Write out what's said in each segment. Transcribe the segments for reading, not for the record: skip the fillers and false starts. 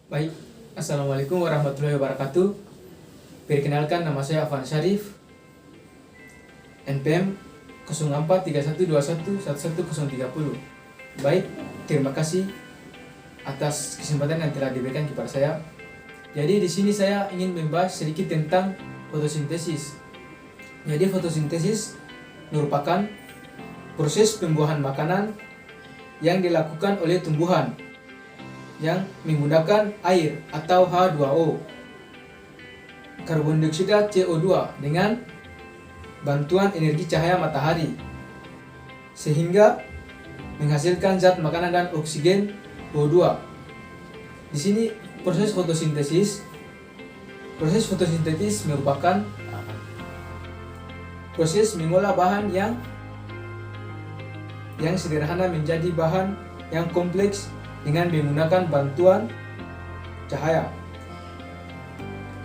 Baik, Assalamualaikum warahmatullahi wabarakatuh. Perkenalkan, nama saya Afan Syarif, NPM 043121111030. Baik, terima kasih atas kesempatan yang telah diberikan kepada saya. Jadi di sini saya ingin membahas sedikit tentang fotosintesis. Jadi fotosintesis merupakan proses pembuahan makanan yang dilakukan oleh tumbuhan yang menggunakan air atau H2O, karbon dioksida CO2 dengan bantuan energi cahaya matahari, sehingga menghasilkan zat makanan dan oksigen O2. Di sini proses fotosintesis merupakan proses mengolah bahan yang sederhana menjadi bahan yang kompleks dengan menggunakan bantuan cahaya.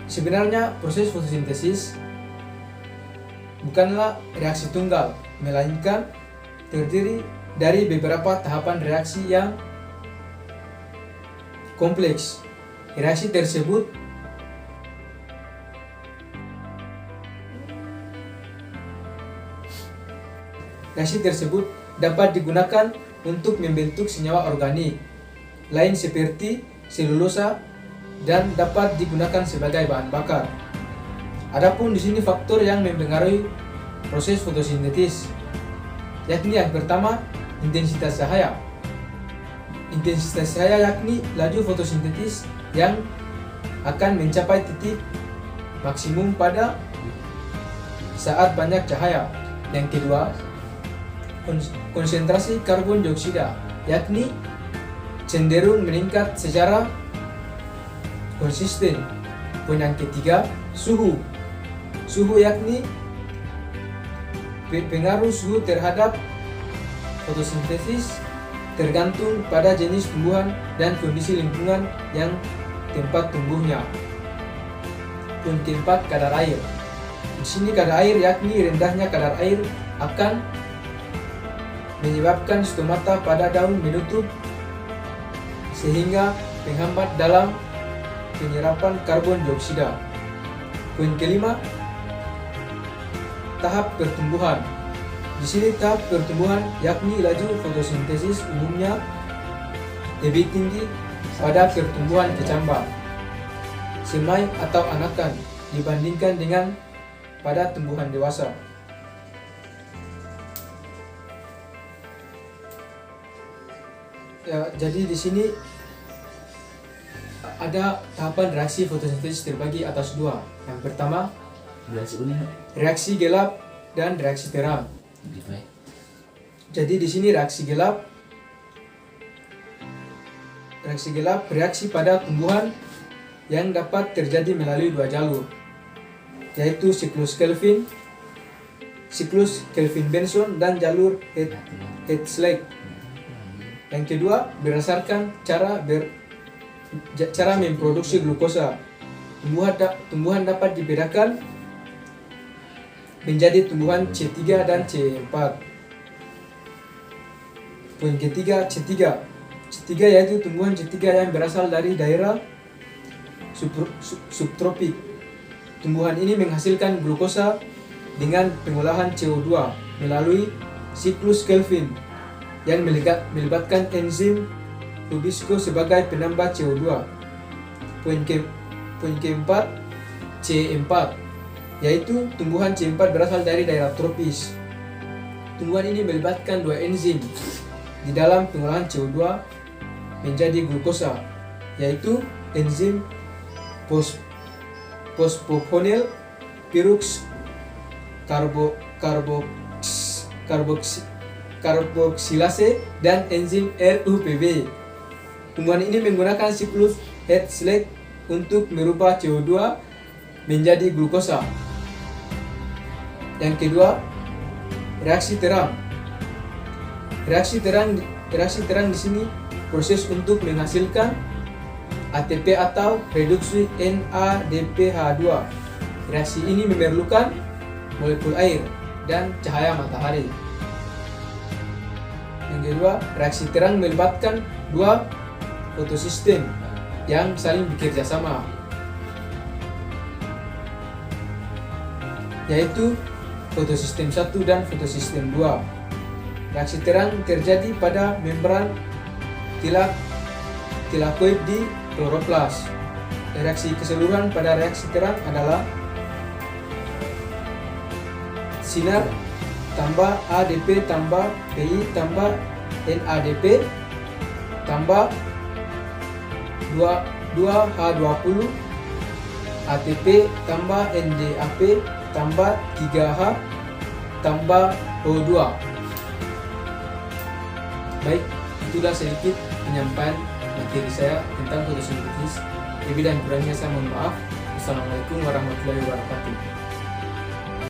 Sebenarnya proses fotosintesis bukanlah reaksi tunggal, melainkan terdiri dari beberapa tahapan reaksi yang kompleks. Reaksi tersebut dapat digunakan untuk membentuk senyawa organik lain seperti selulosa dan dapat digunakan sebagai bahan bakar. Adapun di sini faktor yang mempengaruhi proses fotosintesis, yakni yang pertama, intensitas cahaya. Intensitas cahaya yakni laju fotosintesis yang akan mencapai titik maksimum pada saat banyak cahaya. Yang kedua, konsentrasi karbon dioksida, yakni cenderung meningkat secara konsisten. Poin yang ketiga, suhu. Suhu yakni pengaruh suhu terhadap fotosintesis tergantung pada jenis tumbuhan dan kondisi lingkungan yang tempat tumbuhnya. Poin keempat, kadar air. Di sini kadar air yakni rendahnya kadar air akan menyebabkan stomata pada daun menutup sehingga menghambat dalam penyerapan karbon dioksida. Poin kelima, tahap pertumbuhan. Di sini tahap pertumbuhan yakni laju fotosintesis umumnya lebih tinggi pada pertumbuhan kecambah, semai atau anakan dibandingkan dengan pada tumbuhan dewasa. Ya, jadi di sini ada tahapan reaksi fotosintesis terbagi atas dua. Yang pertama, reaksi gelap dan reaksi terang. Jadi di sini reaksi gelap reaksi pada tumbuhan yang dapat terjadi melalui dua jalur, yaitu siklus Kelvin-Benson dan jalur Hertzsprung. Yang kedua, berdasarkan cara memproduksi glukosa. Tumbuhan dapat dibedakan menjadi tumbuhan C3 dan C4. Poin ketiga, C3 yaitu tumbuhan C3 yang berasal dari daerah subtropik. Tumbuhan ini menghasilkan glukosa dengan pengolahan CO2 melalui siklus Kelvin yang melibatkan enzim Rubisco sebagai penambah CO2. Poin keempat, C4, yaitu tumbuhan C4 berasal dari daerah tropis. Tumbuhan ini melibatkan dua enzim di dalam pengolahan CO2 menjadi glukosa, yaitu enzim fosfofonil Pirux karboksilase dan enzim RUPB. Tumbuhan ini menggunakan siklus Hertzsprung untuk merubah CO2 menjadi glukosa. Yang kedua, reaksi terang. Reaksi terang di sini proses untuk menghasilkan ATP atau reduksi NADPH2. Reaksi ini memerlukan molekul air dan cahaya matahari. Yang kedua, reaksi terang melibatkan dua fotosistem, yang saling bekerja sama, yaitu fotosistem 1 dan fotosistem 2. Reaksi terang terjadi pada membran tilakoid di kloroplas. Reaksi keseluruhan pada reaksi terang adalah sinar tambah ADP tambah PI tambah NADP tambah 2H20 ATP tambah NDAP tambah 3H tambah O2. Baik, itulah sedikit penyampaian materi saya tentang fotosintesis. Lebih dan kurangnya saya mohon maaf. Assalamualaikum warahmatullahi wabarakatuh.